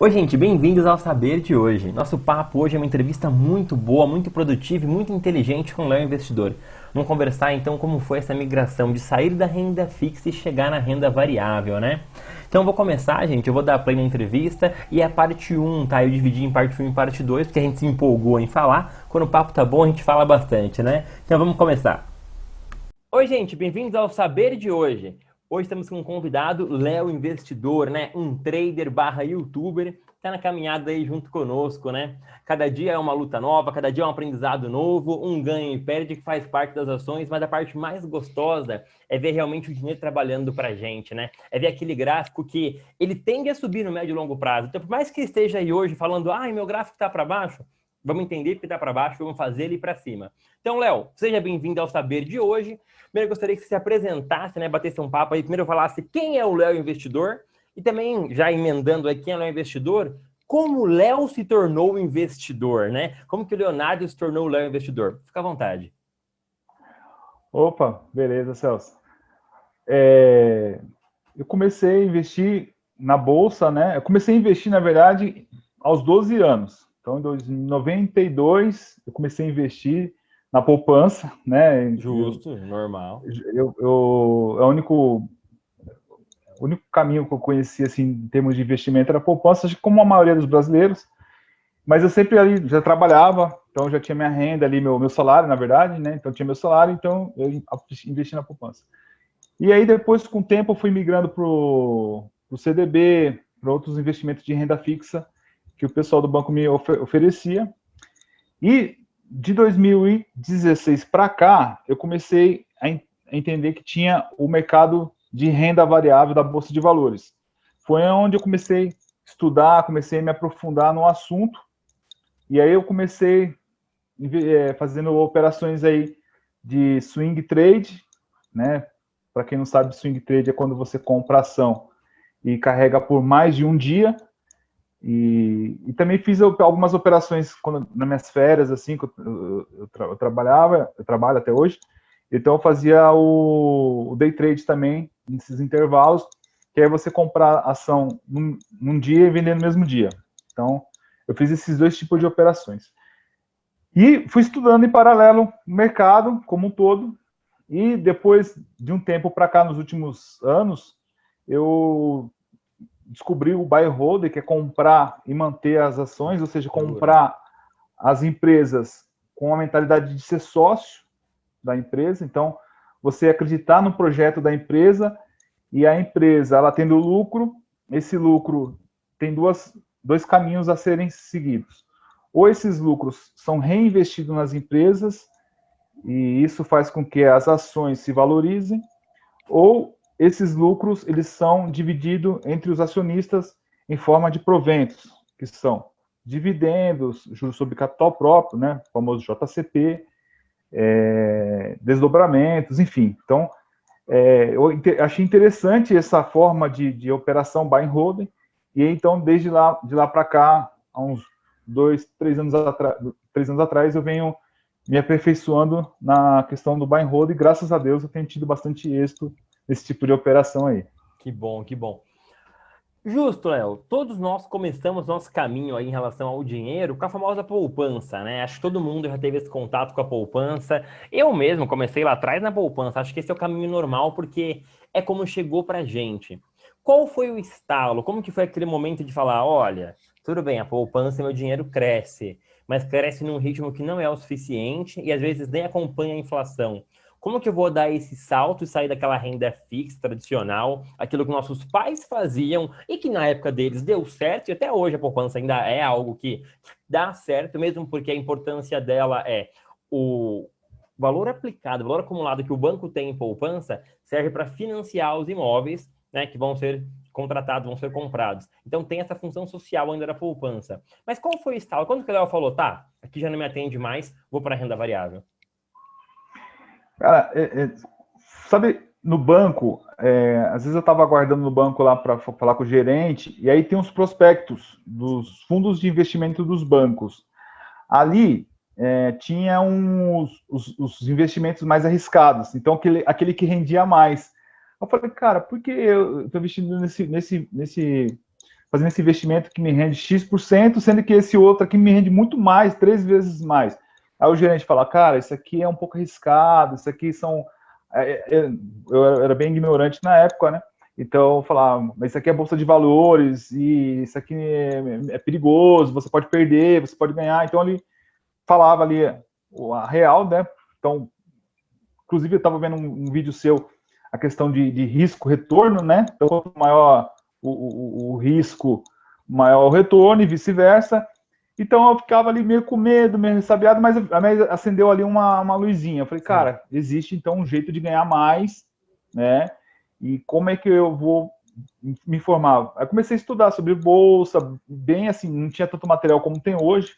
Oi, gente, bem-vindos ao Saber de hoje. Nosso papo hoje é uma entrevista muito boa, muito produtiva e muito inteligente com o Léo Investidor. Vamos conversar então como foi essa migração de sair da renda fixa e chegar na renda variável, né? Então eu vou começar, gente, eu vou dar play na entrevista e é a parte um, tá? Eu dividi em parte um e parte 2 porque a gente se empolgou em falar. Quando o papo tá bom, a gente fala bastante, né? Então vamos começar. Oi, gente, bem-vindos ao Saber de hoje. Hoje estamos com um convidado, Léo Investidor, né? Um trader barra youtuber, tá na caminhada aí junto conosco, né? Cada dia é uma luta nova, cada dia é um aprendizado novo, um ganho e perde que faz parte das ações, mas a parte mais gostosa é ver realmente o dinheiro trabalhando pra gente, né? É ver aquele gráfico que ele tende a subir no médio e longo prazo. Então, por mais que esteja aí hoje falando, ai, meu gráfico tá para baixo, vamos entender que tá para baixo, vamos fazer ele para cima. Então, Léo, seja bem-vindo ao Saber de hoje. Primeiro, eu gostaria que você se apresentasse, né, batesse um papo aí. Primeiro, eu falasse quem é o Léo Investidor e também, já emendando aí quem é o Léo Investidor, como o Léo se tornou investidor, né? Como que o Leonardo se tornou o Léo Investidor? Fica à vontade. Opa, beleza, Celso. Eu comecei a investir na Bolsa, né? Eu comecei a investir, na verdade, aos 12 anos. Então, em 92, eu comecei a investir na poupança, né? Justo, normal. É o único caminho que eu conhecia, assim, em termos de investimento era a poupança, acho que como a maioria dos brasileiros. Mas eu sempre ali já trabalhava, então já tinha minha renda ali, meu salário, na verdade, né? Então tinha meu salário, então eu investi na poupança. E aí depois, com o tempo, eu fui migrando para o CDB, para outros investimentos de renda fixa que o pessoal do banco me oferecia. E de 2016 para cá, eu comecei a entender que tinha o mercado de renda variável da Bolsa de Valores. Foi onde eu comecei a estudar, comecei a me aprofundar no assunto. E aí eu comecei fazendo operações aí de swing trade, né? Para quem não sabe, swing trade é quando você compra ação e carrega por mais de um dia. E também fiz algumas operações nas minhas férias, assim, que eu trabalhava, eu trabalho até hoje. Então eu fazia o day trade também, nesses intervalos, que é você comprar ação num dia e vender no mesmo dia. Então, eu fiz esses dois tipos de operações. E fui estudando em paralelo o mercado como um todo. E depois de um tempo para cá, nos últimos anos, eu descobri o buy and hold, que é comprar e manter as ações, ou seja, Segura. comprar as empresas com a mentalidade de ser sócio da empresa. Então, você acreditar no projeto da empresa e a empresa, ela tendo lucro, esse lucro tem dois caminhos a serem seguidos. Ou esses lucros são reinvestidos nas empresas e isso faz com que as ações se valorizem, ou esses lucros eles são divididos entre os acionistas em forma de proventos, que são dividendos, juros sobre capital próprio, né, o famoso JCP, desdobramentos, enfim. Então, eu achei interessante essa forma de operação buy and holding, e então, de lá para cá, há uns 3 anos atrás, eu venho me aperfeiçoando na questão do buy and hold, e graças a Deus eu tenho tido bastante êxito nesse tipo de operação aí. Que bom, que bom. Justo, Léo. Todos nós começamos nosso caminho aí em relação ao dinheiro com a famosa poupança, né? Acho que todo mundo já teve esse contato com a poupança. Eu mesmo comecei lá atrás na poupança. Acho que esse é o caminho normal porque é como chegou pra gente. Qual foi o estalo? Como que foi aquele momento de falar, olha, tudo bem, a poupança, meu dinheiro cresce, mas cresce num ritmo que não é o suficiente e às vezes nem acompanha a inflação. Como que eu vou dar esse salto e sair daquela renda fixa tradicional, aquilo que nossos pais faziam e que na época deles deu certo, e até hoje a poupança ainda é algo que dá certo, mesmo porque a importância dela é o valor aplicado, o valor acumulado que o banco tem em poupança serve para financiar os imóveis, né, que vão ser contratados, vão ser comprados. Então tem essa função social ainda da poupança. Mas qual foi o estalo? Quando que o Léo falou, tá, aqui já não me atende mais, vou para a renda variável? Cara, sabe, no banco, às vezes eu estava aguardando no banco lá para falar com o gerente, e aí tem os prospectos dos fundos de investimento dos bancos. Ali tinha os investimentos mais arriscados, então aquele que rendia mais. Eu falei, cara, por que eu estou investindo nesse fazendo esse investimento que me rende X%, sendo que esse outro aqui me rende muito mais, 3 vezes mais. Aí o gerente fala, cara, isso aqui é um pouco arriscado, isso aqui são... Eu era bem ignorante na época, né? Então, eu falava, mas isso aqui é bolsa de valores, e isso aqui é perigoso, você pode perder, você pode ganhar. Então, ele falava ali a real, né? Então, inclusive, eu estava vendo um vídeo seu, a questão de risco-retorno, né? Então, quanto maior o risco, maior o retorno, e vice-versa. Então, eu ficava ali meio com medo, meio ressabiado, mas acendeu ali uma luzinha. Eu falei, cara, existe, então, um jeito de ganhar mais, né? E como é que eu vou me informar? Aí comecei a estudar sobre bolsa, bem assim, não tinha tanto material como tem hoje.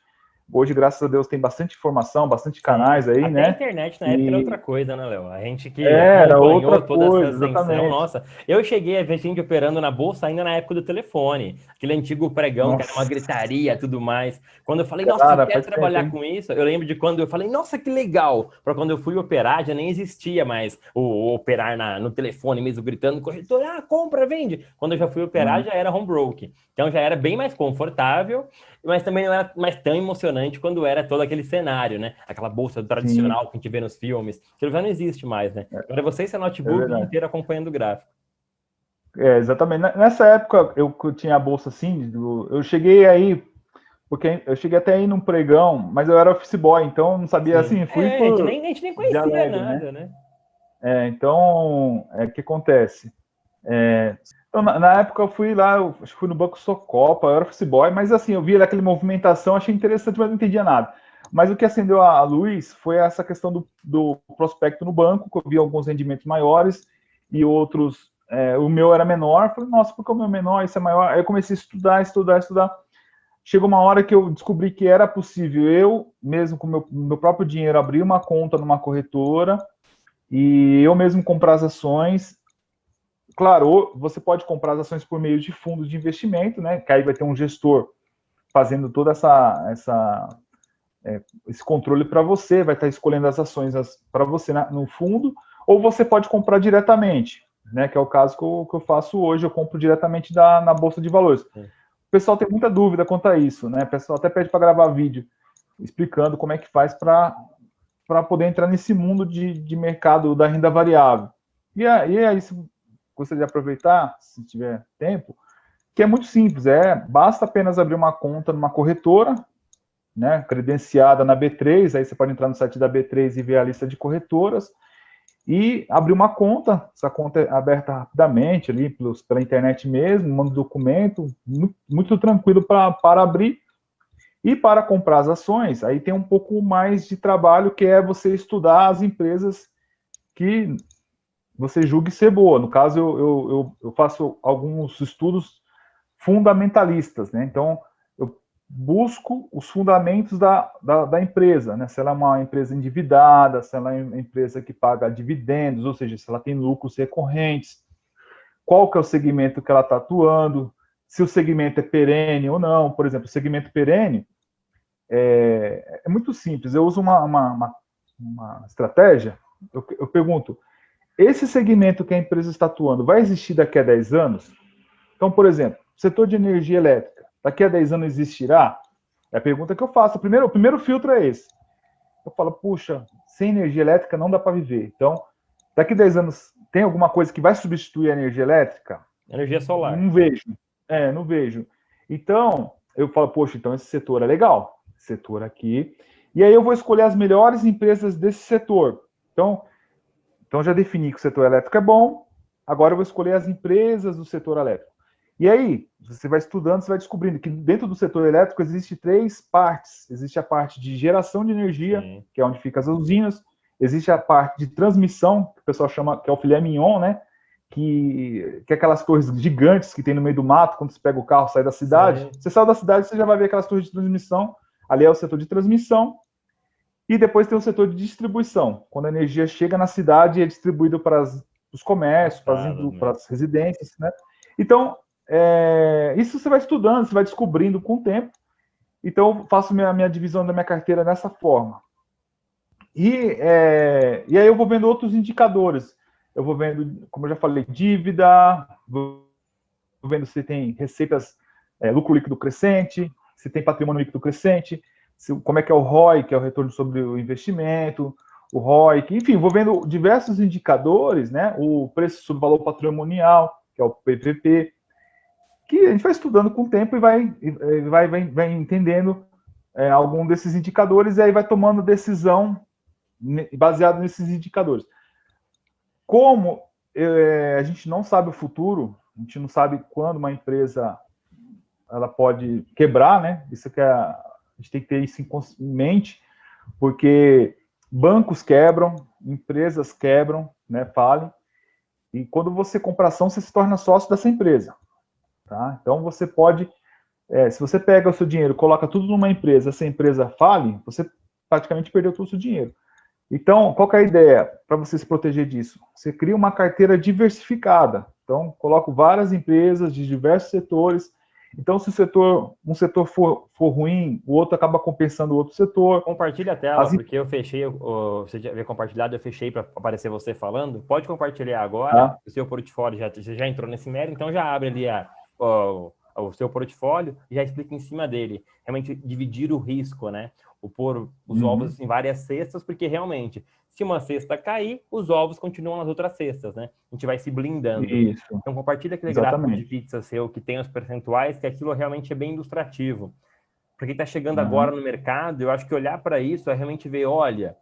Hoje, graças a Deus, tem bastante informação, bastante canais aí, Até a né? internet na época era outra coisa, né, Léo? A gente que Era outra acompanhou toda essa coisa, ascensão, exatamente. nossa, eu cheguei a ver gente operando na bolsa ainda na época do telefone, aquele antigo pregão que era uma Nossa, gritaria e tudo mais. Quando eu falei, nossa, eu cara, quero faz tempo, trabalhar hein? com isso, eu lembro de quando eu falei, nossa, que legal! Para quando eu fui operar, já nem existia mais o operar no telefone mesmo, gritando, corretor, compra, vende. Quando eu já fui operar, já era home broker. Então já era bem mais confortável, mas também não era mais tão emocionante quando era todo aquele cenário, né? Aquela bolsa Sim, tradicional que a gente vê nos filmes. Aquilo já não existe mais, né? Agora você e seu é notebook o dia verdade. inteiro acompanhando o gráfico. Exatamente. Nessa época, eu tinha a bolsa assim, eu cheguei aí, porque eu cheguei até aí num pregão, mas eu era office boy, então eu não sabia Sim. assim, fui É, por a gente nem de conhecia alegre, né? nada, né? Então, o que acontece? Então, na época eu fui lá, eu acho que fui no Banco Socopa, eu era office boy, mas assim, eu vi aquela movimentação, achei interessante, mas não entendia nada. Mas o que acendeu a luz foi essa questão do prospecto no banco, que eu vi alguns rendimentos maiores e outros, o meu era menor. Falei, nossa, por que o meu é menor, isso é maior? Aí eu comecei a estudar. Chegou uma hora que eu descobri que era possível eu, mesmo com meu próprio dinheiro, abrir uma conta numa corretora e eu mesmo comprar as ações. Claro, você pode comprar as ações por meio de fundos de investimento, né? Que aí vai ter um gestor fazendo toda esse controle para você, vai estar escolhendo as ações para você no fundo, ou você pode comprar diretamente, né? Que é o caso que eu faço hoje, eu compro diretamente na Bolsa de Valores. Sim. O pessoal tem muita dúvida quanto a isso, né? O pessoal até pede para gravar vídeo explicando como é que faz para poder entrar nesse mundo de mercado da renda variável. E aí, se gostaria de aproveitar, se tiver tempo, que é muito simples, basta apenas abrir uma conta numa corretora, né, credenciada na B3, aí você pode entrar no site da B3 e ver a lista de corretoras, e abrir uma conta, essa conta é aberta rapidamente, ali pela internet mesmo, manda um documento, muito, muito tranquilo para abrir, e para comprar as ações, aí tem um pouco mais de trabalho, que é você estudar as empresas que você julgue ser boa. No caso, eu faço alguns estudos fundamentalistas, né? Então, eu busco os fundamentos da empresa, né? Se ela é uma empresa endividada, se ela é uma empresa que paga dividendos, ou seja, se ela tem lucros recorrentes, qual que é o segmento que ela está atuando, se o segmento é perene ou não. Por exemplo, o segmento perene é muito simples. Eu uso uma estratégia, eu pergunto, esse segmento que a empresa está atuando vai existir daqui a 10 anos? Então, por exemplo, setor de energia elétrica, daqui a 10 anos existirá? É a pergunta que eu faço. O primeiro filtro é esse. Eu falo, puxa, sem energia elétrica não dá para viver. Então, daqui a 10 anos, tem alguma coisa que vai substituir a energia elétrica? Energia solar. Não vejo. Não vejo. Então, eu falo, poxa, então esse setor é legal. Esse setor aqui. E aí eu vou escolher as melhores empresas desse setor. Então já defini que o setor elétrico é bom, agora eu vou escolher as empresas do setor elétrico. E aí, você vai estudando, você vai descobrindo que dentro do setor elétrico existe 3 partes. Existe a parte de geração de energia, Sim. que é onde ficam as usinas. Existe a parte de transmissão, que o pessoal chama, que é o filé mignon, né? Que é aquelas torres gigantes que tem no meio do mato, quando você pega o carro, sai da cidade. Sim. Você sai da cidade, você já vai ver aquelas torres de transmissão. Ali é o setor de transmissão. E depois tem o setor de distribuição, quando a energia chega na cidade e é distribuída para os comércios, para as residências, né? Então, isso você vai estudando, você vai descobrindo com o tempo. Então, eu faço minha divisão da minha carteira dessa forma. E aí eu vou vendo outros indicadores. Eu vou vendo, como eu já falei, dívida, vou vendo se tem receitas lucro líquido crescente, se tem patrimônio líquido crescente, como é que é o ROI, que é o retorno sobre o investimento, o ROIC, enfim, vou vendo diversos indicadores, né? O preço sobre valor patrimonial, que é o PVP, que a gente vai estudando com o tempo e vai entendendo algum desses indicadores e aí vai tomando decisão baseado nesses indicadores. Como a gente não sabe o futuro, a gente não sabe quando uma empresa ela pode quebrar, né? Isso que a gente tem que ter isso em mente, porque bancos quebram, empresas quebram, né? Falem. E quando você compra ação, você se torna sócio dessa empresa, tá? Então você pode, se você pega o seu dinheiro, coloca tudo numa empresa, essa empresa fale, você praticamente perdeu todo o seu dinheiro. Então, qual que é a ideia para você se proteger disso? Você cria uma carteira diversificada. Então, coloco várias empresas de diversos setores. Então, se um setor for ruim, o outro acaba compensando o outro setor. Compartilha a tela, porque eu fechei, você já havia compartilhado, eu fechei para aparecer você falando. Pode compartilhar agora, o seu portfólio, você já entrou nesse mérito, então já abre ali o seu portfólio e já explica em cima dele. Realmente dividir o risco, né? O pôr os ovos em várias cestas, porque realmente, se uma cesta cair, os ovos continuam nas outras cestas, né? A gente vai se blindando. Isso. Então compartilha aquele gráfico de pizza seu que tem os percentuais, que aquilo realmente é bem ilustrativo. Porque está chegando agora no mercado, eu acho que olhar para isso é realmente ver, olha,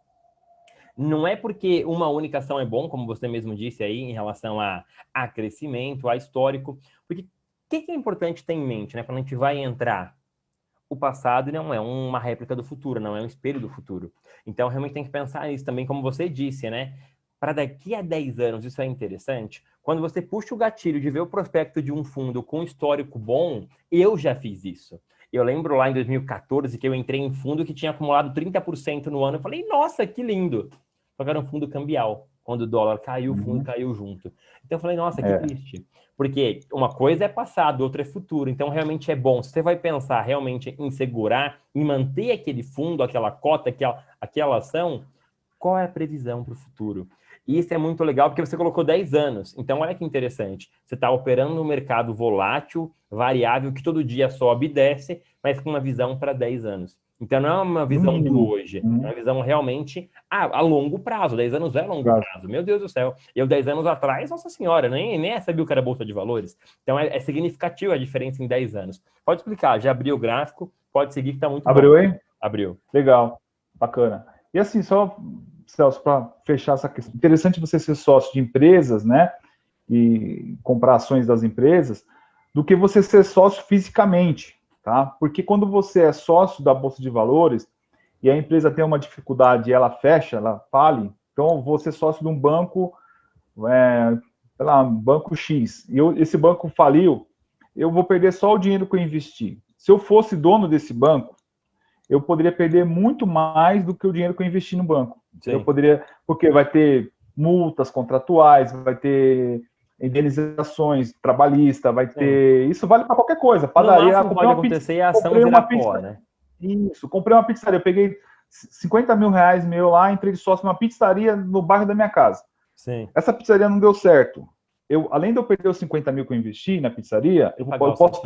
não é porque uma única ação é bom, como você mesmo disse aí, em relação a crescimento, a histórico, porque o que é importante ter em mente, né, quando a gente vai entrar? O passado não é uma réplica do futuro, não é um espelho do futuro. Então, realmente tem que pensar nisso também, como você disse, né? Para daqui a 10 anos, isso é interessante. Quando você puxa o gatilho de ver o prospecto de um fundo com histórico bom, eu já fiz isso. Eu lembro lá em 2014 que eu entrei em fundo que tinha acumulado 30% no ano. Eu falei, nossa, que lindo! Só que era um fundo cambial. Quando o dólar caiu, o fundo caiu junto. Então eu falei, nossa, que triste. Porque uma coisa é passado, outra é futuro. Então realmente é bom. Se você vai pensar realmente em segurar, em manter aquele fundo, aquela cota, aquela ação, qual é a previsão para o futuro? E isso é muito legal porque você colocou 10 anos. Então, olha que interessante. Você está operando no mercado volátil, variável, que todo dia sobe e desce, mas com uma visão para 10 anos. Então, não é uma visão do hoje. É uma visão realmente a longo prazo. 10 anos é longo prazo. Meu Deus do céu. Eu, 10 anos atrás, nossa senhora, nem sabia o que era Bolsa de Valores. Então, é significativa a diferença em 10 anos. Pode explicar. Já abriu o gráfico. Pode seguir que está muito bom. Abriu aí? Abriu. Legal. Bacana. E assim, só... Celso, para fechar essa questão, interessante você ser sócio de empresas, né, e comprar ações das empresas, do que você ser sócio fisicamente, tá? Porque quando você é sócio da Bolsa de Valores e a empresa tem uma dificuldade e ela fecha, ela fale, então você é sócio de um banco, sei lá, um banco X, e esse banco faliu, eu vou perder só o dinheiro que eu investi. Se eu fosse dono desse banco, eu poderia perder muito mais do que o dinheiro que eu investi no banco. Sim. Eu poderia, porque vai ter multas contratuais, vai ter indenizações trabalhistas, vai ter... Sim. Isso vale para qualquer coisa. Padaria, no pode acontecer a ação virar pó, né? Isso, comprei uma pizzaria, eu peguei 50 mil reais meu lá, entrei de sócio numa pizzaria no bairro da minha casa. Sim. Essa pizzaria não deu certo. Além de eu perder os 50 mil que eu investi na pizzaria, eu posso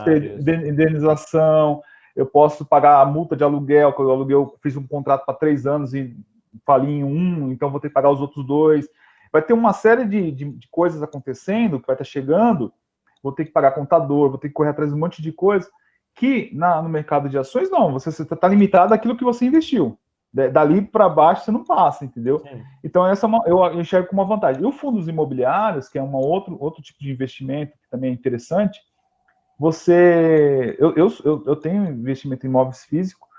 ter indenização, eu posso pagar a multa de aluguel, que eu fiz um contrato para 3 anos e fali em 1, então vou ter que pagar os outros 2. Vai ter uma série de coisas acontecendo, que vai estar chegando, vou ter que pagar contador, vou ter que correr atrás de um monte de coisa, que no mercado de ações, não, você está limitado àquilo que você investiu. Dali para baixo você não passa, entendeu? Sim. Então essa eu enxergo como uma vantagem. E o fundos imobiliários, que é outro tipo de investimento que também é interessante, eu tenho investimento em imóveis físicos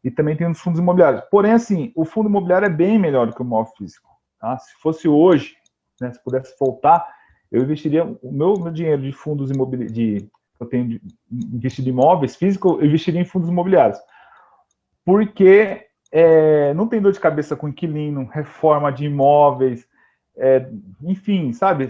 e também tenho nos fundos imobiliários. Porém, assim, o fundo imobiliário é bem melhor do que o imóvel físico. Tá? Se fosse hoje, né, se pudesse voltar, eu investiria o meu dinheiro de fundos imobiliários, eu tenho investido em imóveis físicos, eu investiria em fundos imobiliários. Porque não tem dor de cabeça com inquilino, reforma de imóveis, enfim, sabe,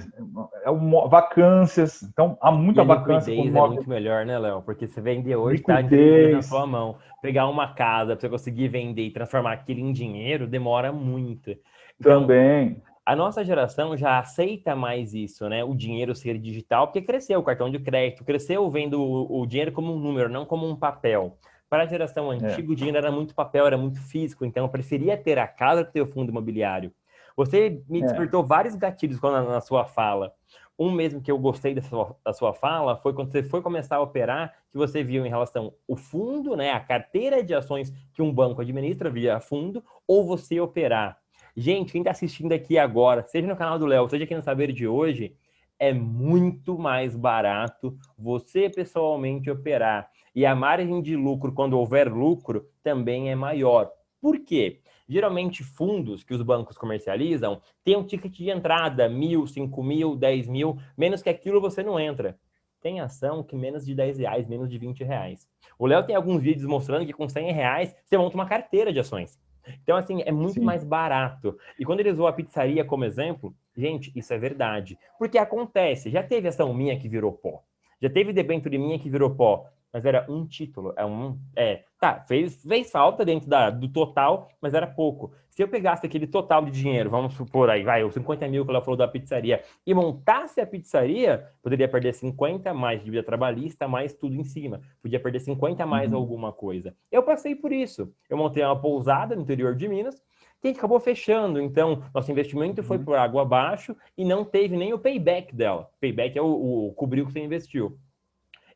vacâncias, então há muita vacância. A liquidez é muito melhor, né, Léo? Porque você vender hoje, está na sua mão. Pegar uma casa para você conseguir vender e transformar aquilo em dinheiro, demora muito. Então, também. A nossa geração já aceita mais isso, né? O dinheiro ser digital, porque cresceu o cartão de crédito, cresceu vendo o dinheiro como um número, não como um papel. Para a geração É, antiga, o dinheiro era muito papel, era muito físico, então eu preferia ter a casa do que ter o fundo imobiliário. Você me é, despertou vários gatilhos na sua fala. Um mesmo que eu gostei da sua fala foi quando você foi começar a operar, que você viu em relação ao fundo, né, a carteira de ações que um banco administra via fundo, ou você operar. Gente, quem está assistindo aqui agora, seja no canal do Léo, seja aqui no Saber de hoje, é muito mais barato você pessoalmente operar. E a margem de lucro, quando houver lucro, também é maior. Por quê? Geralmente, fundos que os bancos comercializam têm um ticket de entrada, 1.000, 5.000, 10.000, menos que aquilo você não entra. Tem ação que menos de R$ 10, menos de R$ 20. O Léo tem alguns vídeos mostrando que com R$ 100 você monta uma carteira de ações. Então, assim, é muito sim. mais barato. E quando ele usou a pizzaria como exemplo, gente, isso é verdade. Porque acontece, já teve ação minha que virou pó. Já teve debênture minha que virou pó. Mas era um título. Tá, fez falta dentro do total, mas era pouco. Se eu pegasse aquele total de dinheiro, vamos supor aí, vai, os 50 mil que ela falou da pizzaria, e montasse a pizzaria, poderia perder 50 mais dívida trabalhista, mais tudo em cima. Podia perder 50 mais Uhum, alguma coisa. Eu passei por isso. Eu montei uma pousada no interior de Minas, que a gente acabou fechando. Então, nosso investimento foi uhum, por água abaixo e não teve nem o payback dela. Payback é o cobrir o que você investiu.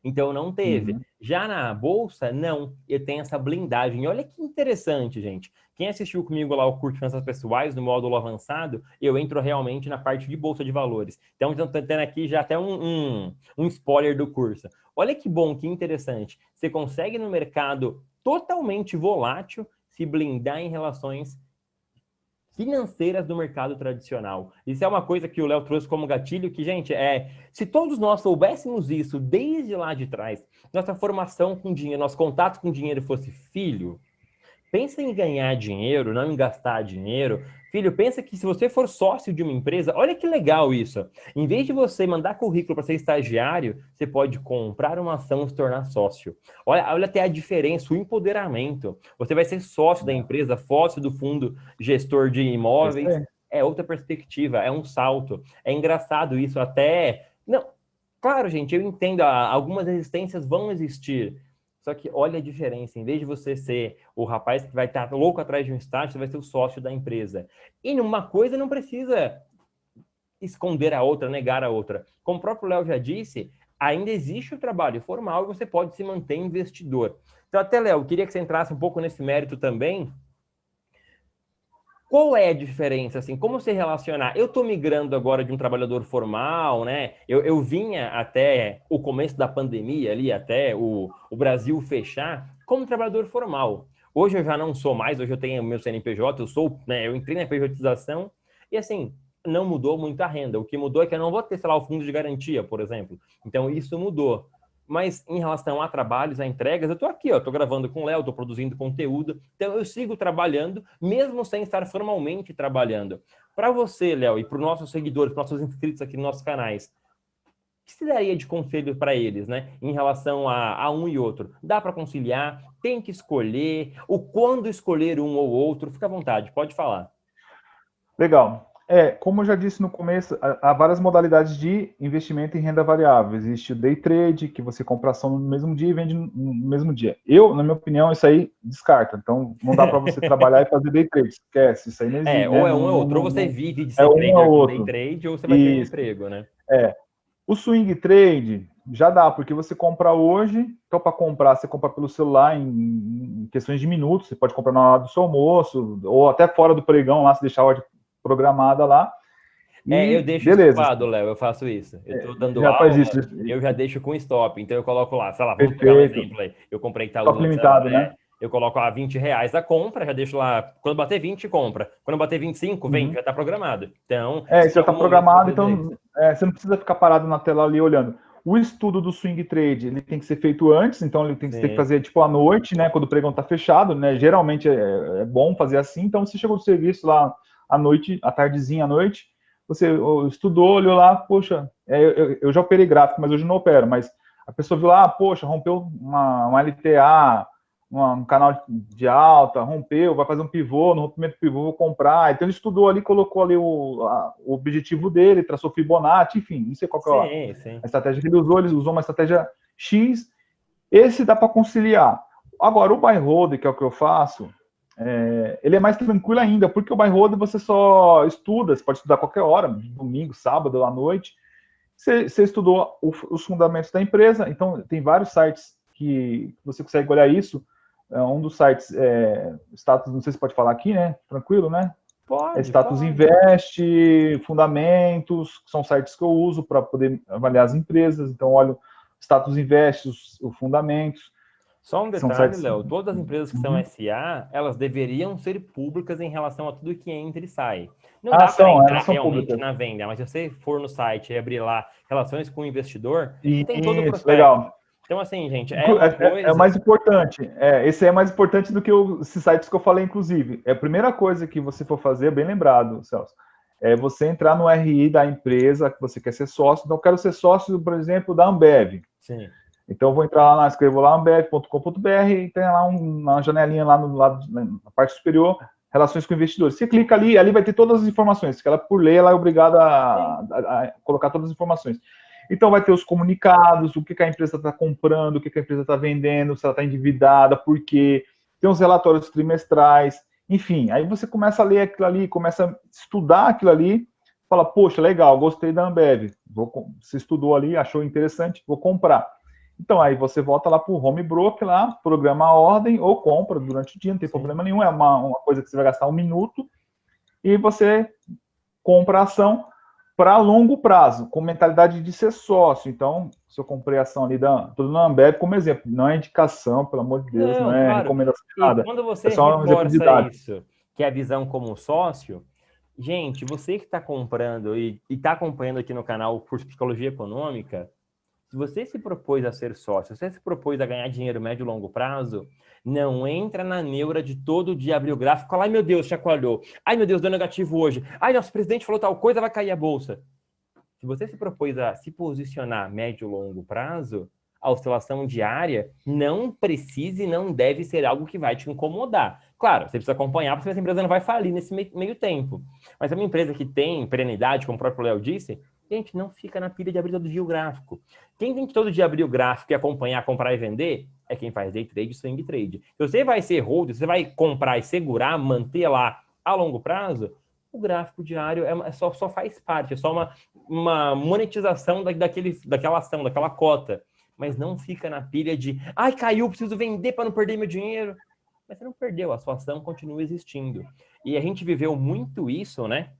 Então não teve. uhum. Já na bolsa, não. Eu tenho essa blindagem. E olha que interessante, gente. Quem assistiu comigo lá o curso de finanças pessoais, no módulo avançado, eu entro realmente na parte de bolsa de valores. Então, estou tendo aqui já até um spoiler do curso. Olha que bom, que interessante. Você consegue no mercado totalmente volátil se blindar em relações financeiras do mercado tradicional. Isso é uma coisa que o Léo trouxe como gatilho, que, gente, se todos nós soubéssemos isso desde lá de trás, nossa formação com dinheiro, nosso contato com dinheiro fosse filho, pensa em ganhar dinheiro, não em gastar dinheiro. Filho, pensa que se você for sócio de uma empresa, olha que legal isso. Em vez de você mandar currículo para ser estagiário, você pode comprar uma ação e se tornar sócio. Olha até a diferença, o empoderamento. Você vai ser sócio da empresa, sócio do fundo gestor de É isso imóveis. aí. É outra perspectiva, é um salto. É engraçado isso até. Não, claro, gente, eu entendo, algumas resistências vão existir. Só que olha a diferença. Em vez de você ser o rapaz que vai estar louco atrás de um estágio, você vai ser o sócio da empresa. E numa coisa não precisa esconder a outra, negar a outra. Como o próprio Léo já disse, ainda existe o trabalho formal e você pode se manter investidor. Então, até, Léo, eu queria que você entrasse um pouco nesse mérito também. Qual é a diferença, assim, como se relacionar? Eu estou migrando agora de um trabalhador formal, né? Eu vinha até o começo da pandemia ali, até o Brasil fechar, como trabalhador formal. Hoje eu já não sou mais, hoje eu tenho meu CNPJ, eu entrei na pejotização e, assim, não mudou muito a renda. O que mudou é que eu não vou ter, sei lá, o fundo de garantia, por exemplo. Então, isso mudou. Mas em relação a trabalhos, a entregas, eu estou aqui, estou gravando com o Léo, estou produzindo conteúdo, então eu sigo trabalhando, mesmo sem estar formalmente trabalhando. Para você, Léo, e para os nossos seguidores, para os nossos inscritos aqui nos nossos canais, o que você daria de conselho para eles, né, em relação a um e outro? Dá para conciliar? Tem que escolher? O quando escolher um ou outro? Fica à vontade, pode falar. Legal. Como eu já disse no começo, há várias modalidades de investimento em renda variável. Existe o day trade, que você compra ação no mesmo dia e vende no mesmo dia. Na minha opinião, isso aí descarta. Então, não dá para você trabalhar e fazer day trade. Esquece, isso aí não existe, né? Ou é um Não, ou é não, outro, não, ou você não, vive de é ser um ou trader com day outro. trade, ou você vai ter um Isso. emprego, né? É. O swing trade já dá, porque você compra hoje, então para comprar, você compra pelo celular em questões de minutos, você pode comprar na hora do seu almoço, ou até fora do pregão lá, se deixar a ordem programada lá, Eu e deixo beleza, estopado, Léo, eu faço isso. Eu tô dando já faz aula, isso, eu já deixo com stop. Então eu coloco lá, sei lá, vamos pegar um perfeito, exemplo aí. Eu comprei top Itaúsa, sei lá, limitado, né? eu coloco lá R$ 20 a compra, já deixo lá, quando bater 20, compra. Quando bater 25, vende, Uhum. já tá programado. Então, se Isso em já está algum momento você programado, fizer isso. então você não precisa ficar parado na tela ali olhando. O estudo do swing trade ele tem que ser feito antes, então você tem que Sim. fazer tipo à noite, né? Quando o pregão está fechado, né? Geralmente é bom fazer assim. Então, você chegou do serviço lá à noite, à tardezinha à noite, você estudou, olhou lá, poxa, eu já operei gráfico, mas hoje não opero. Mas a pessoa viu lá, poxa, rompeu uma LTA, um canal de alta, rompeu, vai fazer um pivô, no rompimento do pivô vou comprar. Então ele estudou ali, colocou ali o objetivo dele, traçou Fibonacci, enfim, não sei qual que é Sim. a estratégia que ele usou uma estratégia X, esse dá para conciliar. Agora, o buy hold, que é o que eu faço, ele é mais tranquilo ainda, porque o buy hold você só estuda, você pode estudar a qualquer hora, domingo, sábado, à noite. Você estudou os fundamentos da empresa, então tem vários sites que você consegue olhar isso. Um dos sites Status, não sei se pode falar aqui, né? Tranquilo, né? Status Invest, Fundamentos, que são sites que eu uso para poder avaliar as empresas. Então, olho Status Invest, os Fundamentos. Só um detalhe, Léo, todas as empresas que são SA, elas deveriam ser públicas em relação a tudo que entra e sai. Não dá para entrar realmente públicas na venda, mas se você for no site e abrir lá relações com o investidor, tem todo o prospecto. Legal. Então, assim, gente, é uma coisa... É mais importante. Esse é mais importante do que esses sites que eu falei, inclusive. A primeira coisa que você for fazer, bem lembrado, Celso, é você entrar no RI da empresa que você quer ser sócio. Então, eu quero ser sócio, por exemplo, da Ambev. Sim. Então, eu vou entrar lá, escrevo lá ambev.com.br e tem lá uma janelinha lá no lado, na parte superior, relações com investidores. Você clica ali vai ter todas as informações. Se ela por lei, ela é obrigada a colocar todas as informações. Então, vai ter os comunicados, o que a empresa está comprando, o que a empresa está vendendo, se ela está endividada, por quê. Tem os relatórios trimestrais, enfim. Aí você começa a ler aquilo ali, começa a estudar aquilo ali, fala, poxa, legal, gostei da Ambev. Você estudou ali, achou interessante, vou comprar. Então, aí você volta lá para o home broker, lá, programa a ordem ou compra durante o dia, não tem problema nenhum, é uma coisa que você vai gastar 1 minuto e você compra a ação para longo prazo, com mentalidade de ser sócio. Então, se eu comprei a ação ali, estou dando a Ambev como exemplo, não é indicação, pelo amor de Deus, não é recomendação de nada. E quando você reforça isso, que é a visão como sócio, gente, você que está comprando e está acompanhando aqui no canal o curso de Psicologia Econômica, se você se propôs a ser sócio, se você se propôs a ganhar dinheiro médio e longo prazo, não entra na neura de todo dia abrir o gráfico, ai meu Deus, chacoalhou, ai meu Deus, deu negativo hoje, ai nosso presidente falou tal coisa, vai cair a bolsa. Se você se propôs a se posicionar médio e longo prazo, a oscilação diária não precisa e não deve ser algo que vai te incomodar. Claro, você precisa acompanhar, porque essa empresa não vai falir nesse meio tempo. Mas é uma empresa que tem perenidade, como o próprio Léo disse, gente, não fica na pilha de abrir todo dia o gráfico. Quem tem que todo dia abrir o gráfico e acompanhar, comprar e vender, é quem faz day trade e swing trade. Se você vai ser hold, você vai comprar e segurar, manter lá a longo prazo, o gráfico diário só faz parte, é só uma monetização daquela ação, daquela cota. Mas não fica na pilha de, ai, caiu, preciso vender para não perder meu dinheiro. Mas você não perdeu, a sua ação continua existindo. E a gente viveu muito isso, né?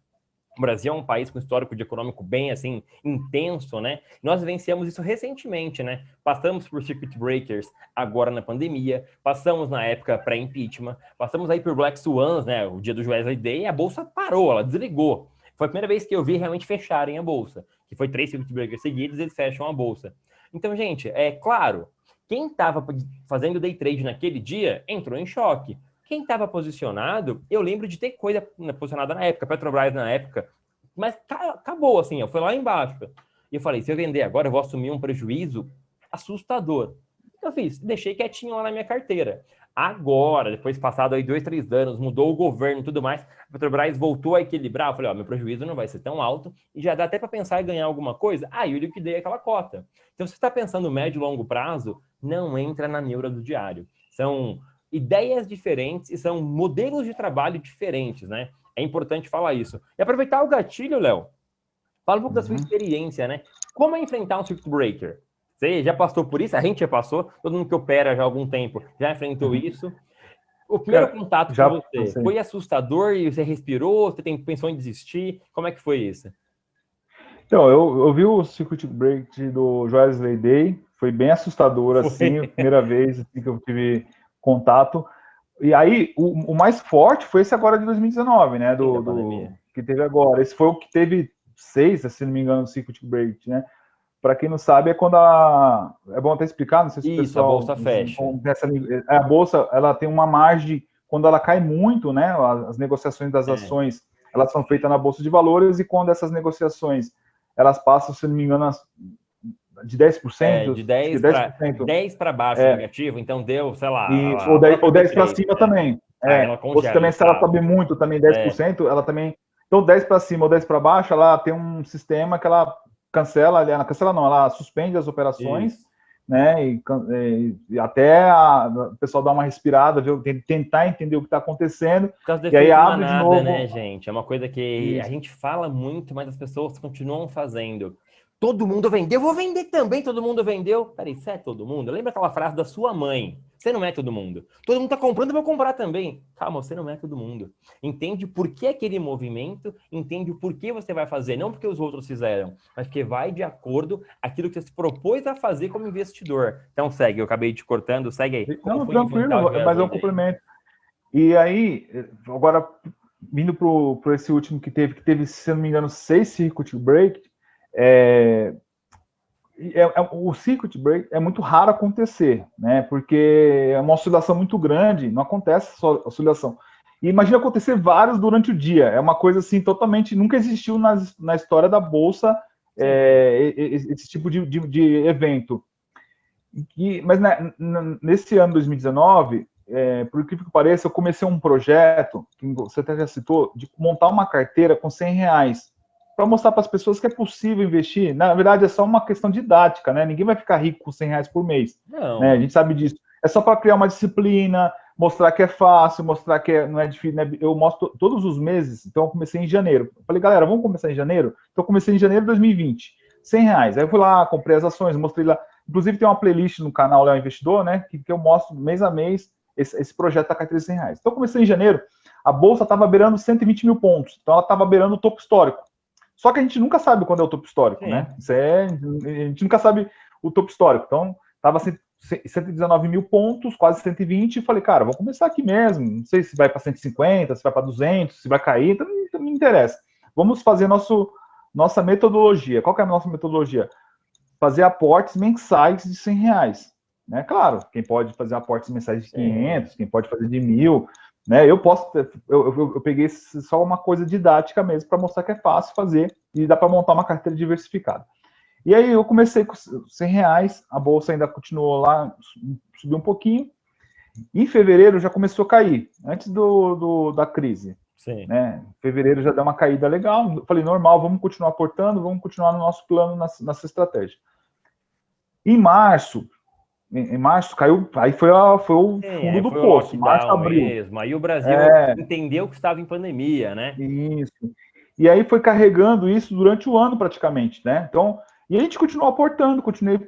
O Brasil é um país com histórico de econômico bem, assim, intenso, né? Nós vivenciamos isso recentemente, né? Passamos por circuit breakers agora na pandemia, passamos na época pré-impeachment, passamos aí por Black Swans, né? O dia do Wesley Day, e a bolsa parou, ela desligou. Foi a primeira vez que eu vi realmente fecharem a bolsa, que foi 3 circuit breakers seguidos, eles fecham a bolsa. Então, gente, é claro, quem estava fazendo day trade naquele dia entrou em choque. Quem estava posicionado, eu lembro de ter coisa posicionada na época, Petrobras na época, mas acabou assim, eu fui lá embaixo. E eu falei, se eu vender agora, eu vou assumir um prejuízo assustador. Eu fiz, deixei quietinho lá na minha carteira. Agora, depois passado aí 2, 3 anos, mudou o governo e tudo mais, a Petrobras voltou a equilibrar, eu falei, ó, meu prejuízo não vai ser tão alto, e já dá até para pensar em ganhar alguma coisa, aí eu liquidei aquela cota. Então, se você está pensando médio e longo prazo, não entra na neura do diário. São ideias diferentes e são modelos de trabalho diferentes, né? É importante falar isso. E aproveitar o gatilho, Léo, fala um pouco da sua experiência, né? Como é enfrentar um circuit breaker? Você já passou por isso? A gente já passou, todo mundo que opera já há algum tempo já enfrentou isso. O primeiro contato com você foi assustador e você respirou? Você pensou em desistir? Como é que foi isso? Então, eu vi o circuit break do Wesley Day, foi bem assustador, assim, a primeira vez assim, que eu tive contato. E aí, o mais forte foi esse agora de 2019, né? Que teve agora. Esse foi o que teve 6, se não me engano, circuit break, né? Para quem não sabe, é quando é bom até explicar, não sei se o pessoal... a bolsa fecha. A bolsa, ela tem uma margem, quando ela cai muito, né? As negociações das ações, elas são feitas na Bolsa de Valores, e quando essas negociações, elas passam, se não me engano, de 10%, De acho que 10 para baixo é, negativo, então deu, sei lá, isso, a própria ou 10 para B3, cima também. aí ela Ou se congela o também, se ela extrato. sobe muito, também É, 10%, ela também. Então, 10 para cima ou 10 para baixo, ela tem um sistema que ela cancela, ela cancela não, ela suspende as operações, isso. né? E até o pessoal dar uma respirada, ver, tentar entender o que está acontecendo, Por causa do e aí efeito abre de manada, né, novo. gente? É uma coisa que a Isso. gente fala muito, mas as pessoas continuam fazendo. Todo mundo vendeu, vou vender também, todo mundo vendeu. Peraí, você é todo mundo? Lembra aquela frase da sua mãe? Você não é todo mundo. Todo mundo tá comprando, eu vou comprar também. Calma, você não é todo mundo. Entende por que aquele movimento, entende o porquê você vai fazer, não porque os outros fizeram, mas porque vai de acordo aquilo que você se propôs a fazer como investidor. Então segue, eu acabei te cortando, segue aí. Como Não, foi enfrentar os tranquilo, mas é um viajores aí? complemento. E aí, agora, vindo para esse último que teve, se não me engano, 6 circuit break, é, o circuit break é muito raro acontecer, né? Porque é uma oscilação muito grande, não acontece só oscilação. E imagina acontecer vários durante o dia. É uma coisa assim totalmente. Nunca existiu na história da Bolsa Sim. esse tipo de evento. Mas né, nesse ano 2019, por incrível que pareça, eu comecei um projeto, que você até já citou, de montar uma carteira com R$ 100 para mostrar para as pessoas que é possível investir. Na verdade, é só uma questão didática, né? Ninguém vai ficar rico com R$ 100 por mês, né? A Não. gente sabe disso. É só para criar uma disciplina, mostrar que é fácil, mostrar que não é difícil. Né? Eu mostro todos os meses, então eu comecei em janeiro. Eu falei, galera, vamos começar em janeiro? Então eu comecei em janeiro de 2020, R$ 100. Aí eu fui lá, comprei as ações, mostrei lá. Inclusive tem uma playlist no canal Léo Investidor, né? Que eu mostro mês a mês esse projeto da carteira de R$ 100. Então eu comecei em janeiro, a bolsa estava beirando 120 mil pontos, então ela estava beirando o topo histórico. Só que a gente nunca sabe quando é o topo histórico, né? Sim. A gente nunca sabe o topo histórico. Então, estava 119 mil pontos, quase 120, e falei, cara, vou começar aqui mesmo. Não sei se vai para 150, se vai para 200, se vai cair, então não me interessa. Vamos fazer nossa metodologia. Qual que é a nossa metodologia? Fazer aportes mensais de R$ 100. Né? Claro, quem pode fazer aportes mensais de Sim. 500, quem pode fazer de 1.000, né? Eu posso, eu peguei só uma coisa didática mesmo para mostrar que é fácil fazer e dá para montar uma carteira diversificada. E aí eu comecei com R$ 100, a bolsa ainda continuou lá, subiu um pouquinho. Em fevereiro já começou a cair, antes da crise. Sim. Né? Em fevereiro já deu uma caída legal. Eu falei, normal, vamos continuar aportando, vamos continuar no nosso plano, nossa estratégia. Em março caiu, aí foi o Sim, fundo aí do foi o poço, março, lockdown abril. mesmo. Aí o Brasil É, entendeu que estava em pandemia, né? isso. E aí foi carregando isso durante o ano praticamente, né? Então, e a gente continuou aportando, continuei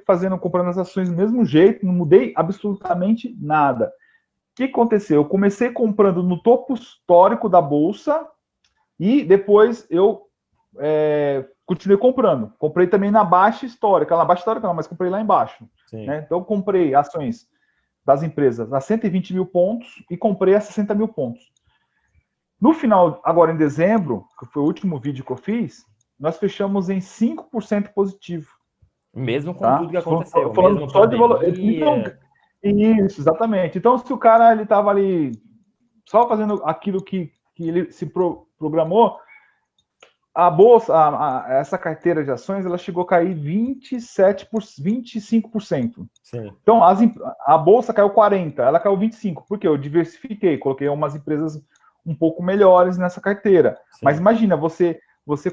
comprando as ações do mesmo jeito, não mudei absolutamente nada. O que aconteceu? Eu comecei comprando no topo histórico da bolsa e depois eu continuei comprando. Comprei também na baixa histórica. Na baixa histórica não, mas comprei lá embaixo. Sim. Né? Então eu comprei ações das empresas a 120 mil pontos e comprei a 60 mil pontos. No final, agora em dezembro, que foi o último vídeo que eu fiz, nós fechamos em 5% positivo. Mesmo com tudo Tá? que aconteceu, Falando mesmo só de valor. Então, pandemia. isso, exatamente. Então, se o cara ele estava ali só fazendo aquilo que ele se programou, a bolsa, essa carteira de ações, ela chegou a cair 25%. Sim. Então, a bolsa caiu 40%, ela caiu 25%. Por quê? Eu diversifiquei, coloquei umas empresas um pouco melhores nessa carteira. Mas Sim. imagina, você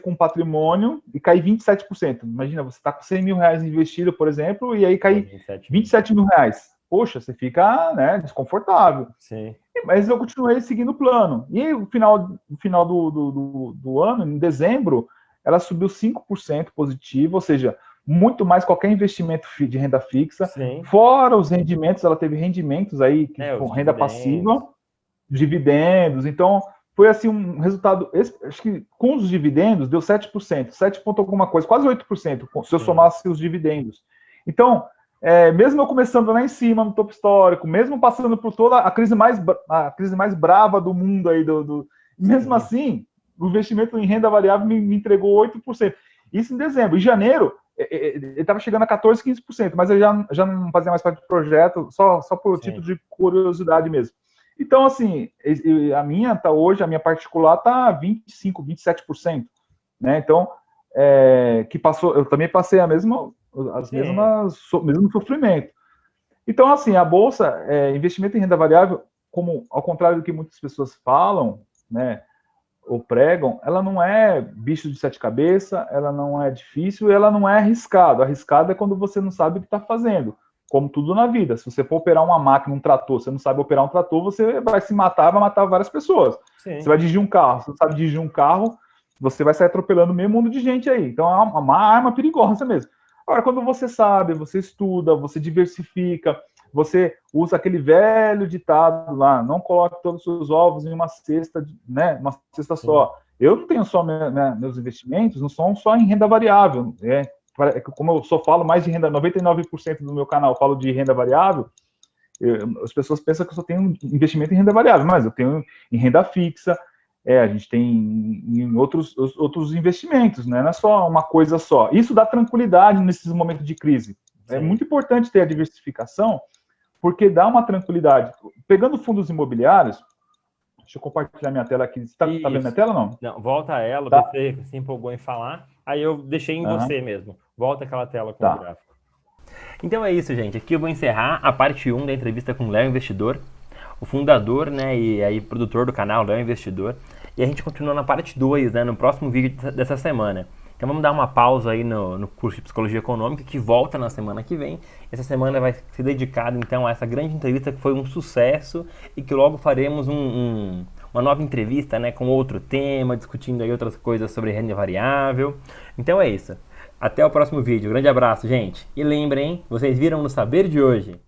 com patrimônio e cair 27%. Imagina, você está com R$ 100 mil investido, por exemplo, e aí Pô, cai 27 mil. 27 mil reais. Poxa, você fica, né, desconfortável. Sim. Mas eu continuei seguindo o plano. E no final do ano, em dezembro, ela subiu 5% positivo, ou seja, muito mais qualquer investimento de renda fixa. Sim. Fora os rendimentos, ela teve rendimentos aí, Os renda dividendos. passiva, dividendos. Então, foi assim um resultado. Acho que com os dividendos deu 7%, 7 ponto alguma coisa, quase 8%, se eu Sim. somasse os dividendos. Então, mesmo eu começando lá em cima no topo histórico, mesmo passando por toda a crise mais brava do mundo aí, mesmo Sim. assim, o investimento em renda variável me entregou 8%. Isso em dezembro. Em janeiro, ele estava chegando a 14, 15%, mas eu já não fazia mais parte do projeto, só por Sim. título de curiosidade mesmo. Então, assim, a minha particular está 25, 27%. Né? Então, que passou, eu também passei as mesmas, mesmo sofrimento. Então, assim, a bolsa, investimento em renda variável, como ao contrário do que muitas pessoas falam, né, ou pregam, ela não é bicho de sete cabeças, ela não é difícil, ela não é arriscado. Arriscado é quando você não sabe o que está fazendo, como tudo na vida. Se você for operar uma máquina, um trator, você não sabe operar um trator, você vai se matar, vai matar várias pessoas. Sim. Você vai dirigir um carro, você não sabe dirigir um carro, você vai sair atropelando meio mundo de gente aí. Então é uma arma perigosa mesmo. Agora, quando você sabe, você estuda, você diversifica, você usa aquele velho ditado lá, não coloque todos os seus ovos em uma cesta, né, uma cesta só. Eu não tenho só meus investimentos, não são só em renda variável. Como eu só falo mais de renda, 99% do meu canal eu falo de renda variável, as pessoas pensam que eu só tenho investimento em renda variável, mas eu tenho em renda fixa, a gente tem em outros investimentos, né? Não é só uma coisa só. Isso dá tranquilidade nesses momentos de crise. Sim. É muito importante ter a diversificação, porque dá uma tranquilidade. Pegando fundos imobiliários, deixa eu compartilhar minha tela aqui. Você tá vendo minha tela ou não? Não, volta a ela, tá. Você se empolgou em falar, aí eu deixei em você mesmo. Volta aquela tela com o gráfico. Então é isso, gente. Aqui eu vou encerrar a parte 1 da entrevista com o Léo Investidor, o fundador, né, e aí produtor do canal Léo Investidor. E a gente continua na parte 2, né, no próximo vídeo dessa semana. Então vamos dar uma pausa aí no curso de Psicologia Econômica, que volta na semana que vem. Essa semana vai ser dedicada então a essa grande entrevista que foi um sucesso e que logo faremos uma nova entrevista, né, com outro tema, discutindo aí outras coisas sobre renda variável. Então é isso. Até o próximo vídeo. Grande abraço, gente. E lembrem, vocês viram no Saber de hoje.